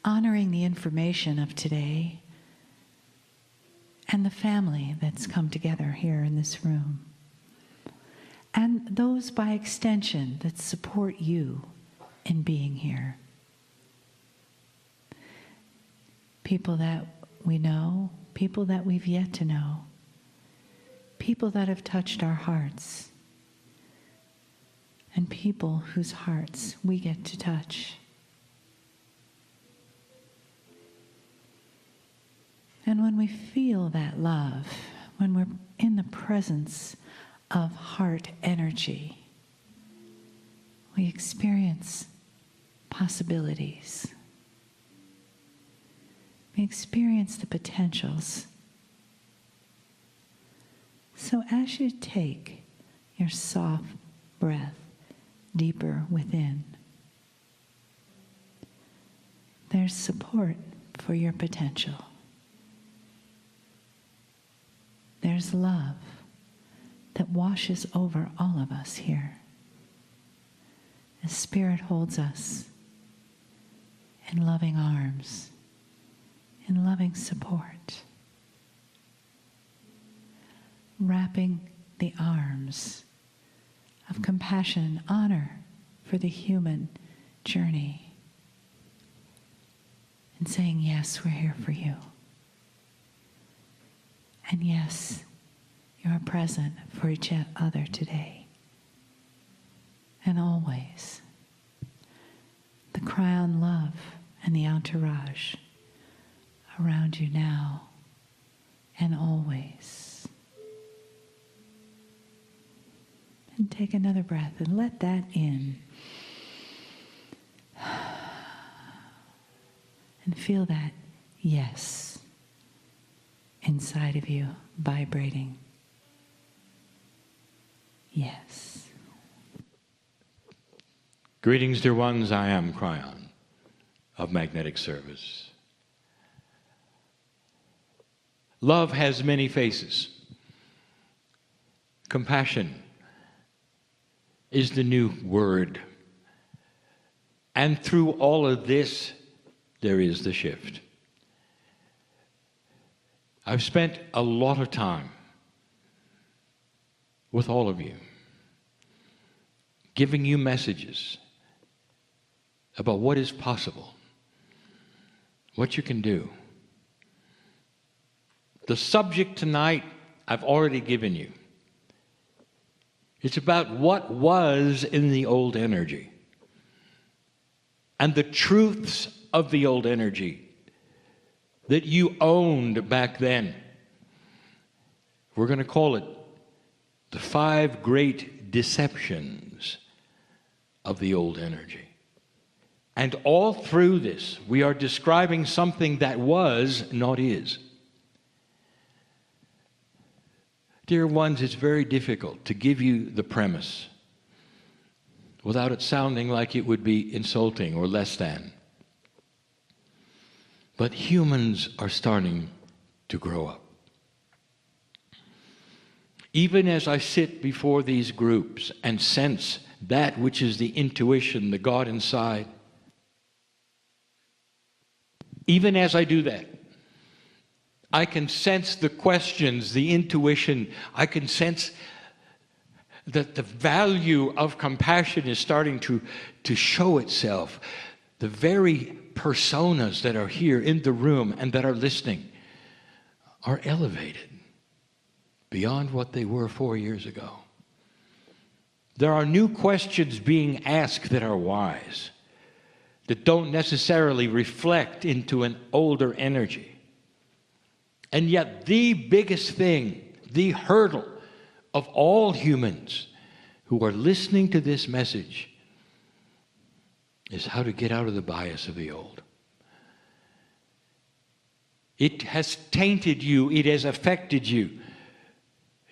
honoring the information of today and the family that's come together here in this room, and those by extension that support you in being here. People that we know, people that we've yet to know, people that have touched our hearts, and people whose hearts we get to touch. And when we feel that love, when we're in the presence of heart energy, we experience possibilities. We experience the potentials. So as you take your soft breath deeper within, there's support for your potential. There's love that washes over all of us here. The Spirit holds us in loving arms, in loving support, wrapping the arms of compassion and honor for the human journey, and saying, yes, we're here for you. And yes, you are present for each other today and always. The Kryon love and the entourage around you now and always. And take another breath and let that in. And feel that yes inside of you vibrating. Yes. Greetings, dear ones. I am Kryon of Magnetic Service. Love has many faces. Compassion is the new word. And through all of this, there is the shift. I've spent a lot of time with all of you, giving you messages about what is possible, what you can do. The subject tonight I've already given you. It's about what was in the old energy and the truths of the old energy that you owned back then. We're going to call it the 5 great deceptions of the old energy. And all through this, we are describing something that was, not is. Dear ones, it's very difficult to give you the premise without it sounding like it would be insulting or less than. But humans are starting to grow up. Even as I sit before these groups and sense that which is the intuition, the God inside, even as I do that, I can sense the questions, the intuition. I can sense that the value of compassion is starting to show itself. The very personas that are here in the room and that are listening are elevated beyond what they were 4 years ago. There are new questions being asked that are wise, that don't necessarily reflect into an older energy. And yet the biggest thing, the hurdle of all humans who are listening to this message is how to get out of the bias of the old. It has tainted you. It has affected you.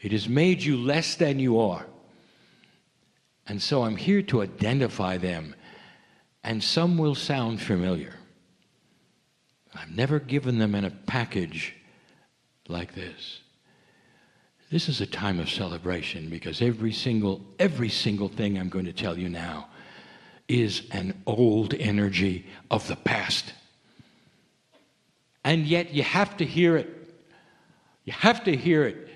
It has made you less than you are. And so I'm here to identify them. And some will sound familiar. I've never given them in a package like this. This is a time of celebration because every single thing I'm going to tell you now is an old energy of the past. And yet you have to hear it. You have to hear it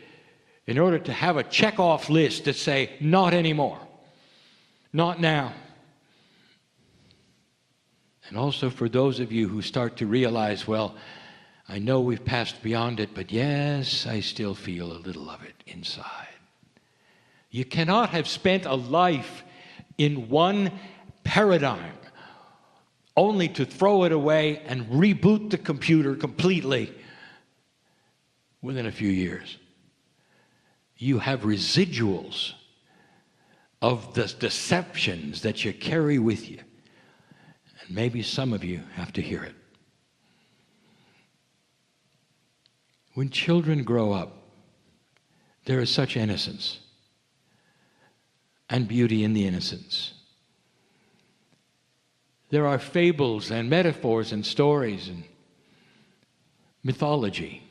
in order to have a check-off list that say, not anymore. Not now. And also for those of you who start to realize, well, I know we've passed beyond it, but yes, I still feel a little of it inside. You cannot have spent a life in one paradigm only to throw it away and reboot the computer completely within a few years. You have residuals of the deceptions that you carry with you. And maybe some of you have to hear it. When children grow up, there is such innocence and beauty in the innocence. There are fables and metaphors and stories and mythology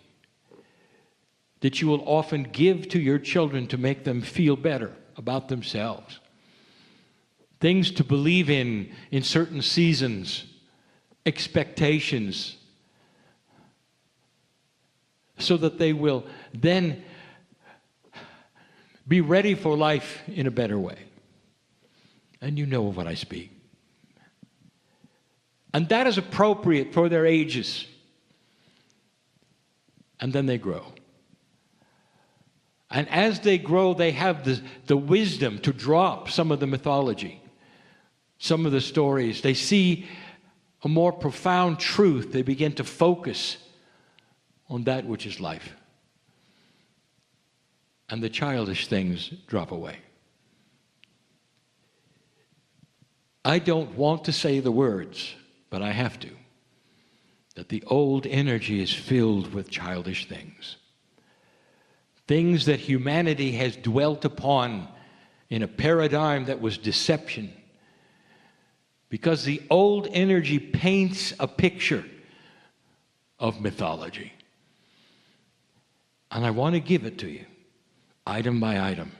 that you will often give to your children to make them feel better about themselves. Things to believe in certain seasons, expectations, so that they will then be ready for life in a better way. And you know of what I speak. And that is appropriate for their ages. And then they grow. And as they grow, they have the wisdom to drop some of the mythology, some of the stories. They see a more profound truth. They begin to focus on that which is life. And the childish things drop away. I don't want to say the words, but I have to, that the old energy is filled with childish things. Things that humanity has dwelt upon in a paradigm that was deception. Because the old energy paints a picture of mythology. And I want to give it to you, item by item.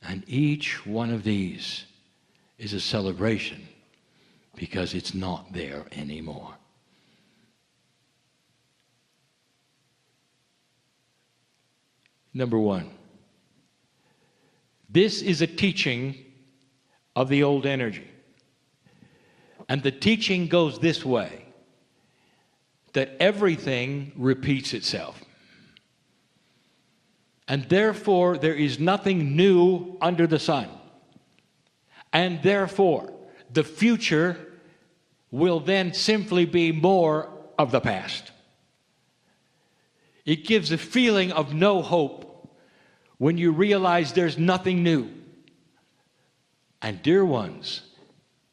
And each one of these is a celebration because it's not there anymore. Number one, this is a teaching of the old energy. And the teaching goes this way, that everything repeats itself. And therefore, there is nothing new under the sun. And therefore, the future will then simply be more of the past. It gives a feeling of no hope when you realize there's nothing new. And dear ones,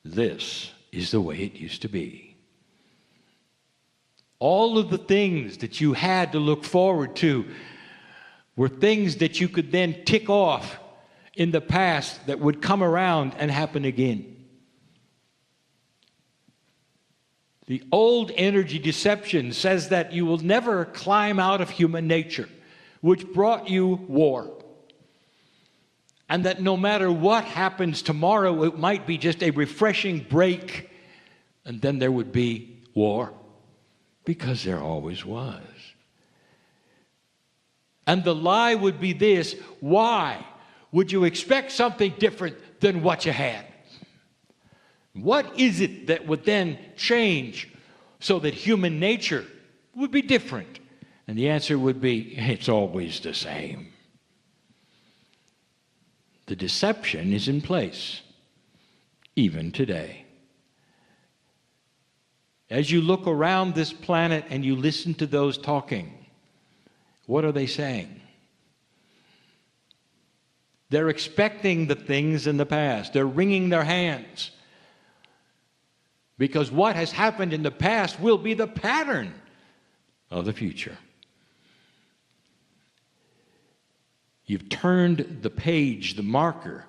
this is the way it used to be. All of the things that you had to look forward to were things that you could then tick off in the past that would come around and happen again. The old energy deception says that you will never climb out of human nature, which brought you war. And that no matter what happens tomorrow, it might be just a refreshing break, and then there would be war, because there always was. And the lie would be this: why would you expect something different than what you had? What is it that would then change so that human nature would be different? And the answer would be, it's always the same. The deception is in place, even today. As you look around this planet and you listen to those talking, what are they saying? They're expecting the things in the past. They're wringing their hands. Because what has happened in the past will be the pattern of the future. You've turned the page, the marker.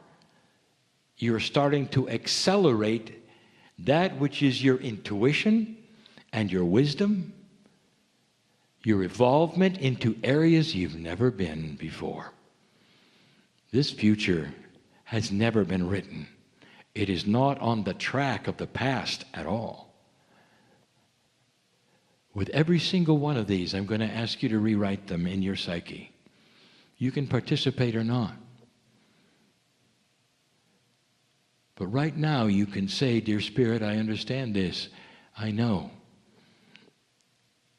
You're starting to accelerate that which is your intuition and your wisdom, your evolvement into areas you've never been before. This future has never been written. It is not on the track of the past at all. With every single one of these, I'm going to ask you to rewrite them in your psyche. You can participate or not. But right now you can say, dear Spirit, I understand this. I know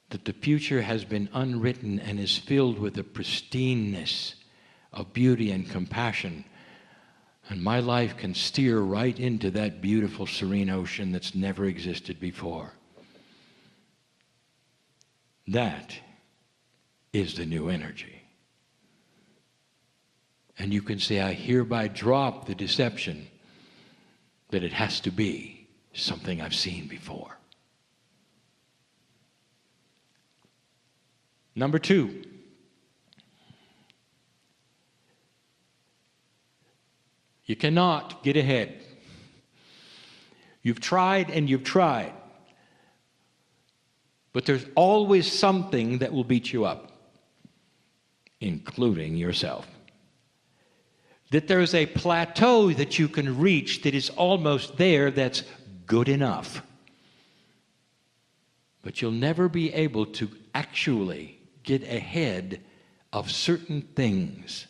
that the future has been unwritten and is filled with the pristineness of beauty and compassion. And my life can steer right into that beautiful, serene ocean that's never existed before. That is the new energy. And you can say, I hereby drop the deception that it has to be something I've seen before. Number 2. You cannot get ahead. You've tried and you've tried. But there's always something that will beat you up, including yourself. That there's a plateau that you can reach that is almost there that's good enough. But you'll never be able to actually get ahead of certain things.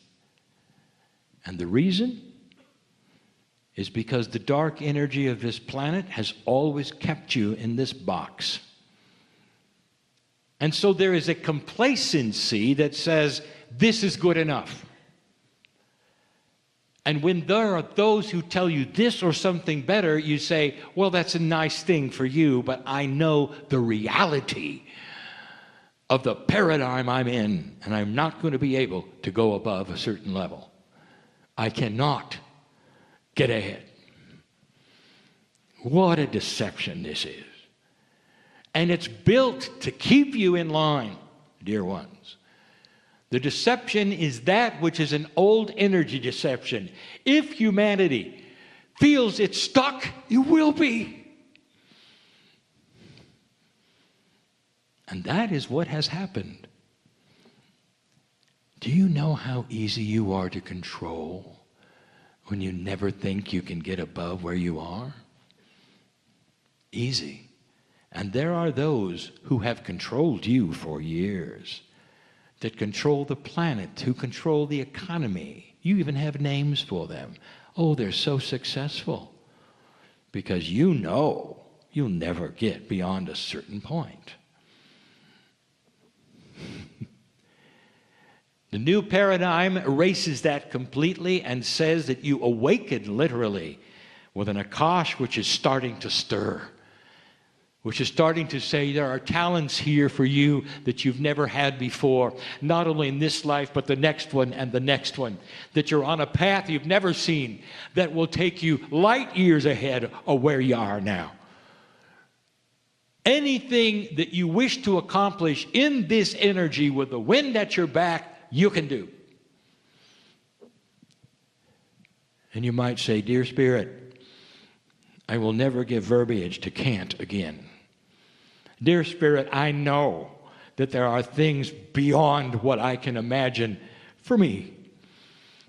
And the reason is because the dark energy of this planet has always kept you in this box. And so there is a complacency that says, this is good enough. And when there are those who tell you this or something better, you say, well, that's a nice thing for you, but I know the reality of the paradigm I'm in, and I'm not going to be able to go above a certain level. I cannot get ahead. What a deception this is. And it's built to keep you in line, dear ones. The deception is that which is an old energy deception. If humanity feels it's stuck, it will be. And that is what has happened. Do you know how easy you are to control when you never think you can get above where you are? Easy. And there are those who have controlled you for years, that control the planet, who control the economy. You even have names for them. Oh, they're so successful. Because you know you'll never get beyond a certain point. The new paradigm erases that completely and says that you awaken literally with an Akash which is starting to stir, which is starting to say there are talents here for you that you've never had before, not only in this life, but the next one and the next one, that you're on a path you've never seen that will take you light years ahead of where you are now. Anything that you wish to accomplish in this energy with the wind at your back, you can do. And you might say, dear Spirit, I will never give verbiage to can't again. Dear Spirit, I know that there are things beyond what I can imagine for me.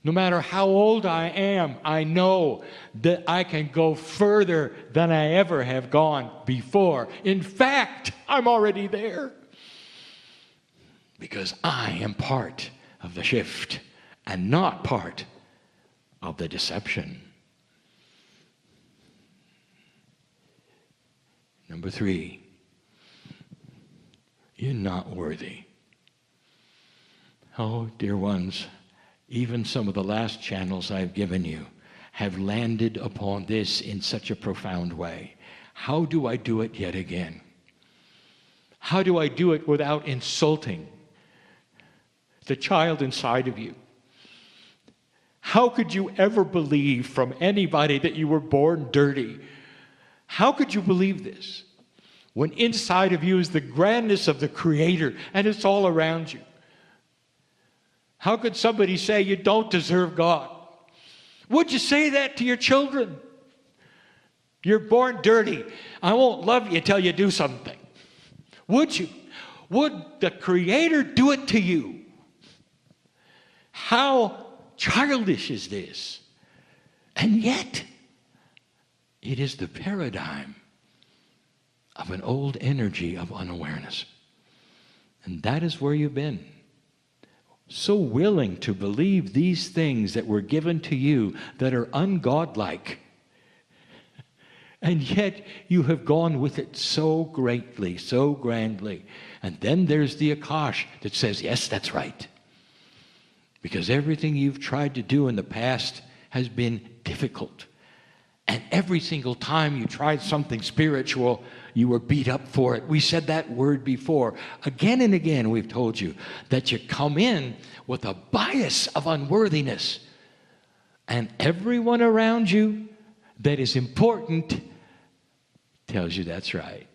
No matter how old I am, I know that I can go further than I ever have gone before. In fact, I'm already there. Because I am part of the shift and not part of the deception. Number 3, you're not worthy. Oh, dear ones, even some of the last channels I've given you have landed upon this in such a profound way. How do I do it yet again? How do I do it without insulting the child inside of you? How could you ever believe from anybody that you were born dirty? How could you believe this when inside of you is the grandness of the Creator and it's all around you? How could somebody say you don't deserve God? Would you say that to your children? You're born dirty. I won't love you till you do something. Would you? Would the Creator do it to you? How childish is this? And yet, it is the paradigm of an old energy of unawareness. And that is where you've been. So willing to believe these things that were given to you that are ungodlike. And yet you have gone with it so greatly, so grandly. And then there's the Akash that says, yes, that's right. Because everything you've tried to do in the past has been difficult. And every single time you tried something spiritual, you were beat up for it. We said that word before. Again and again we've told you that you come in with a bias of unworthiness. And everyone around you that is important tells you that's right.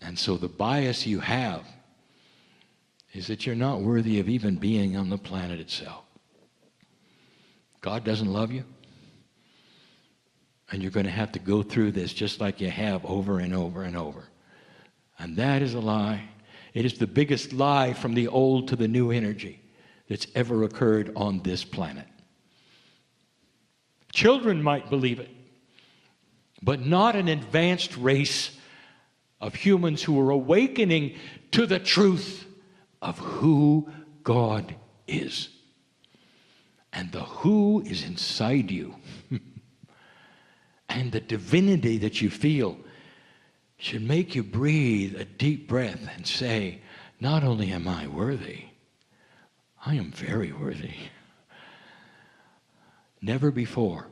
And so the bias you have is that you're not worthy of even being on the planet itself. God doesn't love you. And you're going to have to go through this just like you have over and over and over. And that is a lie. It is the biggest lie from the old to the new energy that's ever occurred on this planet. Children might believe it, but not an advanced race of humans who are awakening to the truth of who God is. And the who is inside you. And the divinity that you feel should make you breathe a deep breath and say, not only am I worthy, I am very worthy. Never before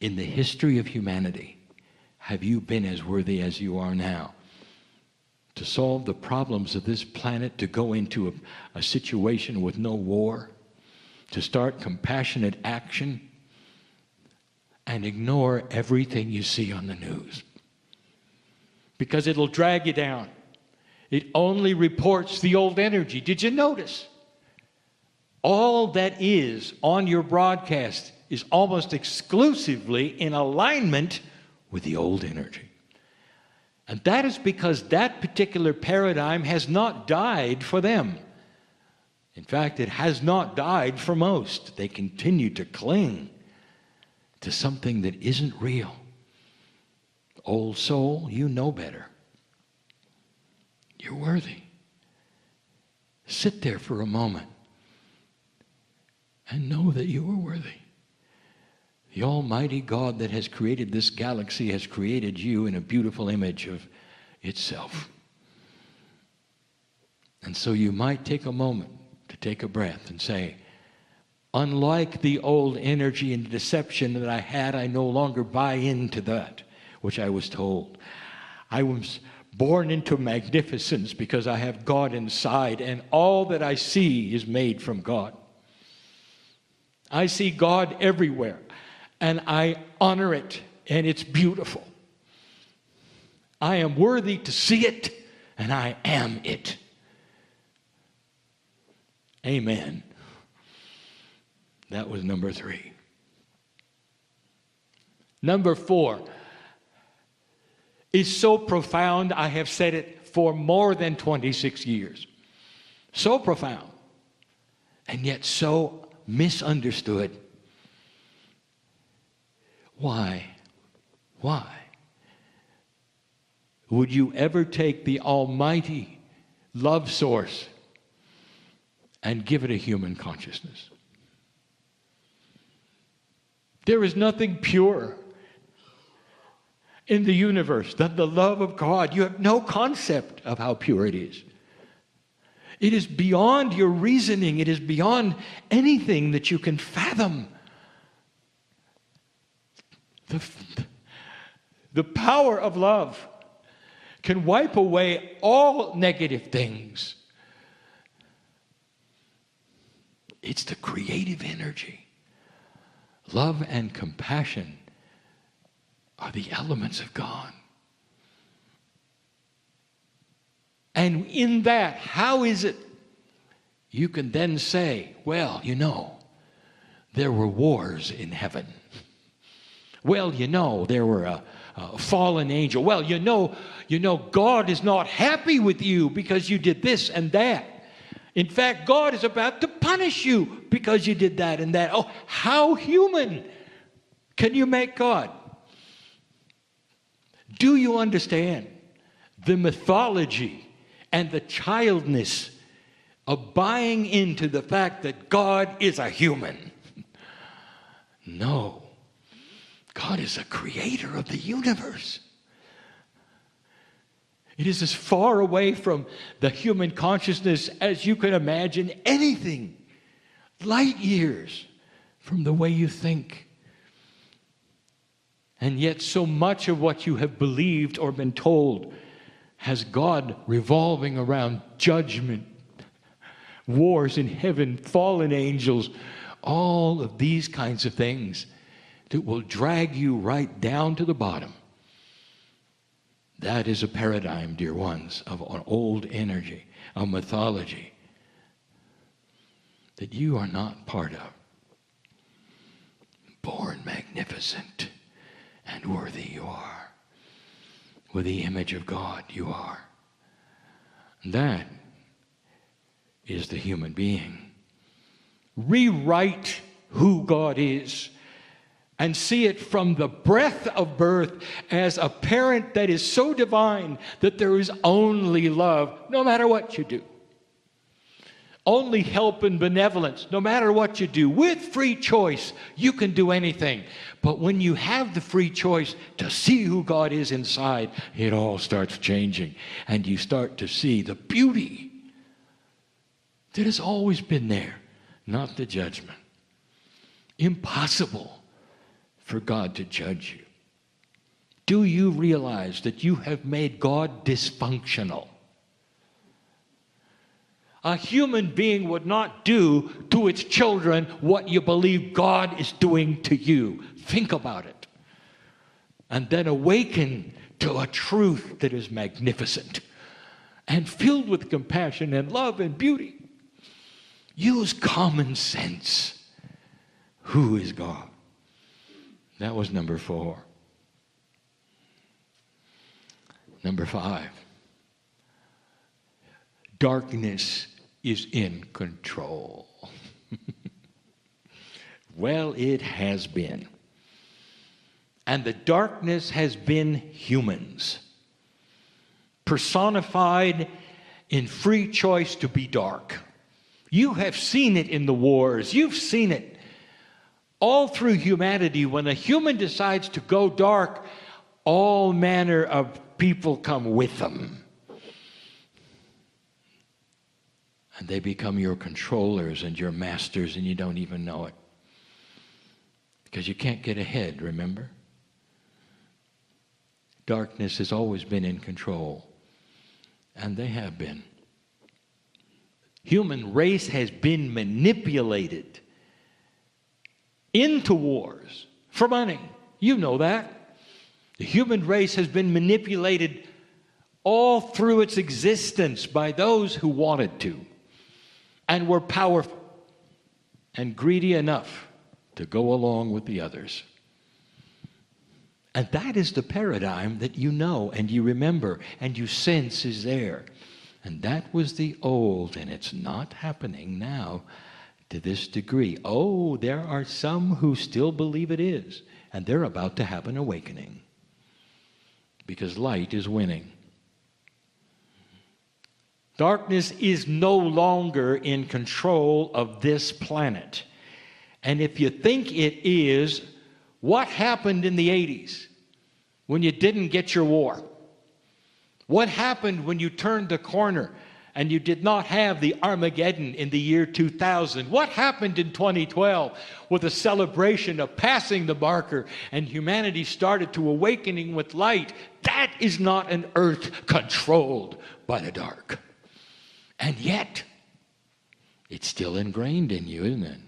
in the history of humanity have you been as worthy as you are now to solve the problems of this planet, to go into a situation with no war, to start compassionate action, and ignore everything you see on the news. Because it'll drag you down. It only reports the old energy. Did you notice? All that is on your broadcast is almost exclusively in alignment with the old energy. And that is because that particular paradigm has not died for them. In fact, it has not died for most. They continue to cling to something that isn't real. Old soul, you know better. You're worthy. Sit there for a moment and know that you are worthy. The Almighty God that has created this galaxy has created you in a beautiful image of itself. And so you might take a moment to take a breath and say, unlike the old energy and deception that I had, I no longer buy into that which I was told. I was born into magnificence because I have God inside, and all that I see is made from God. I see God everywhere, and I honor it, and it's beautiful. I am worthy to see it, and I am it. Amen. That was number 3. Number 4 is so profound, I have said it for more than 26 years. So profound, and yet so misunderstood. Why? Why would you ever take the almighty love source and give it a human consciousness? There is nothing pure in the universe than the love of God. You have no concept of how pure it is. It is beyond your reasoning. It is beyond anything that you can fathom. The power of love can wipe away all negative things. It's the creative energy. Love and compassion are the elements of God. And in that, how is it you can then say, well, you know, there were wars in heaven. Well, you know, there were a fallen angel. Well, you know, God is not happy with you because you did this and that. In fact, God is about to punish you because you did that and that. Oh, how human can you make God? Do you understand the mythology and the childness of buying into the fact that God is a human? No. God is a creator of the universe. It is as far away from the human consciousness as you can imagine anything. Light years from the way you think. And yet so much of what you have believed or been told has God revolving around judgment, wars in heaven, fallen angels, all of these kinds of things that will drag you right down to the bottom. That is a paradigm, dear ones, of an old energy, a mythology that you are not part of. Born magnificent and worthy you are. With the image of God you are. That is the human being. Rewrite who God is and see it from the breath of birth as a parent that is so divine that there is only love no matter what you do. Only help and benevolence no matter what you do. With free choice, you can do anything. But when you have the free choice to see who God is inside, it all starts changing. And you start to see the beauty that has always been there, not the judgment. Impossible for God to judge you. Do you realize that you have made God dysfunctional? A human being would not do to its children what you believe God is doing to you. Think about it. And then awaken to a truth that is magnificent and filled with compassion and love and beauty. Use common sense. Who is God? That was number 4. Number 5. Darkness is in control. Well, it has been. And the darkness has been humans, personified in free choice to be dark. You have seen it in the wars. You've seen it all through humanity. When a human decides to go dark, all manner of people come with them. And they become your controllers and your masters, and you don't even know it. Because you can't get ahead, remember? Darkness has always been in control. And they have been. Human race has been manipulated into wars for money. You know that. The human race has been manipulated all through its existence by those who wanted to and were powerful and greedy enough to go along with the others. And that is the paradigm that you know and you remember and you sense is there. And that was the old, and it's not happening now to this degree. Oh, there are some who still believe it is, and they're about to have an awakening because light is winning. Darkness is no longer in control of this planet. And if you think it is, what happened in the 80s when you didn't get your war? What happened when you turned the corner and you did not have the Armageddon in the year 2000? What happened in 2012 with the celebration of passing the marker and humanity started to awakening with light? That is not an earth controlled by the dark. And yet, it's still ingrained in you, isn't it?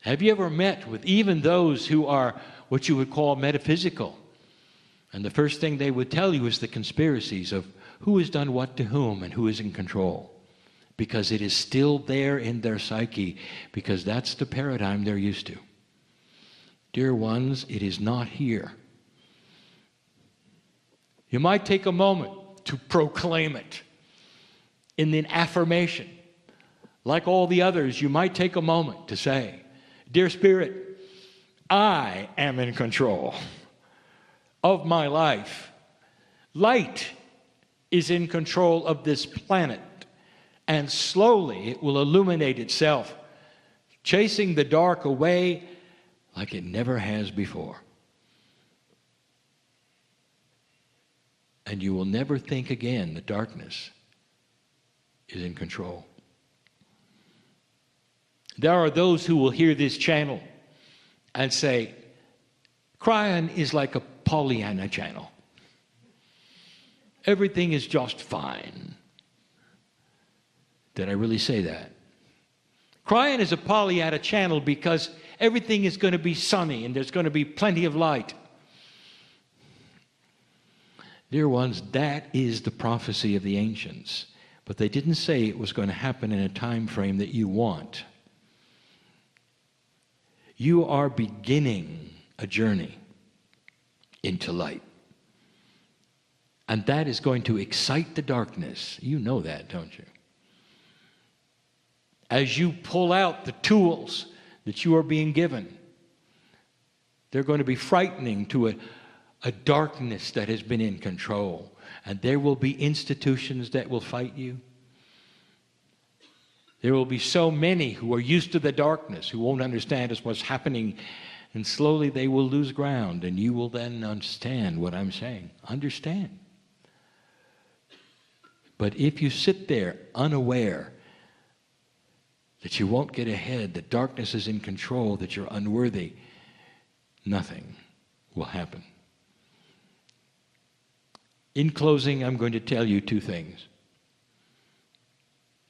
Have you ever met with even those who are what you would call metaphysical? And the first thing they would tell you is the conspiracies of who has done what to whom and who is in control. Because it is still there in their psyche, because that's the paradigm they're used to. Dear ones, it is not here. You might take a moment to proclaim it in an affirmation. Like all the others, you might take a moment to say, Dear Spirit, I am in control. of my life. Light is in control of this planet, and slowly it will illuminate itself, chasing the dark away like it never has before. And you will never think again the darkness is in control. There are those who will hear this channel and say, Kryon is like a Pollyanna channel. Everything is just fine. Did I really say that? Kryon is a Pollyanna channel because everything is going to be sunny and there's going to be plenty of light. Dear ones, that is the prophecy of the ancients. But they didn't say it was going to happen in a time frame that you want. You are beginning a journey into light. And that is going to excite the darkness. You know that, don't you? As you pull out the tools that you are being given, they're going to be frightening to a darkness that has been in control. And there will be institutions that will fight you. There will be so many who are used to the darkness, who won't understand what's happening, and slowly they will lose ground, and you will then understand what I'm saying. Understand. But if you sit there unaware that you won't get ahead, that darkness is in control, that you're unworthy, nothing will happen. In closing, I'm going to tell you two things.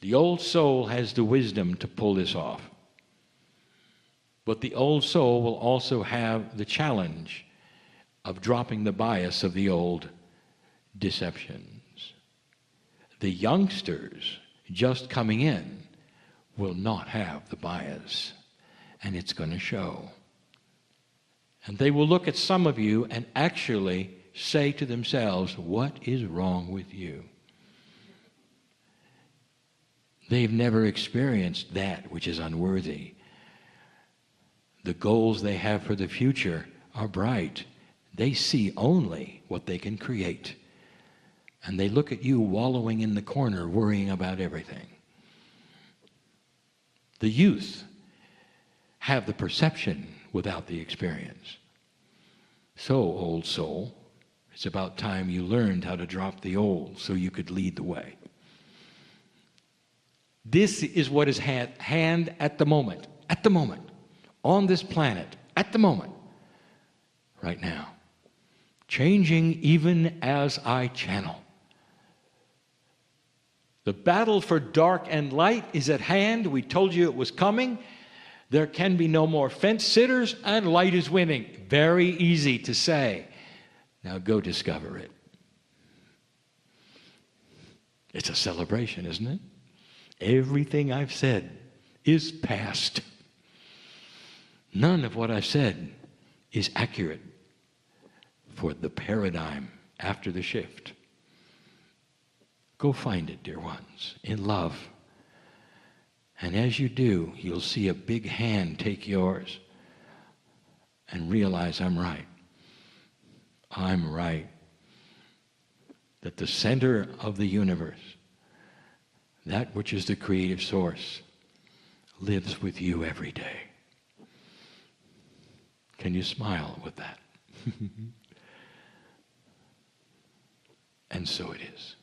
The old soul has the wisdom to pull this off. But the old soul will also have the challenge of dropping the bias of the old deceptions. The youngsters just coming in will not have the bias, and it's going to show. And they will look at some of you and actually say to themselves, what is wrong with you? They've never experienced that which is unworthy. The goals they have for the future are bright. They see only what they can create. And they look at you wallowing in the corner, worrying about everything. The youth have the perception without the experience. So, old soul, it's about time you learned how to drop the old so you could lead the way. This is what is at hand at the moment, on this planet, at the moment, right now. Changing even as I channel. The battle for dark and light is at hand. We told you it was coming. There can be no more fence sitters, and light is winning. Very easy to say. Now go discover it. It's a celebration, isn't it? Everything I've said is past. None of what I've said is accurate for the paradigm after the shift. Go find it, dear ones, in love. And as you do, you'll see a big hand take yours and realize I'm right. I'm right. That the center of the universe, that which is the creative source, lives with you every day. Can you smile with that? And so it is.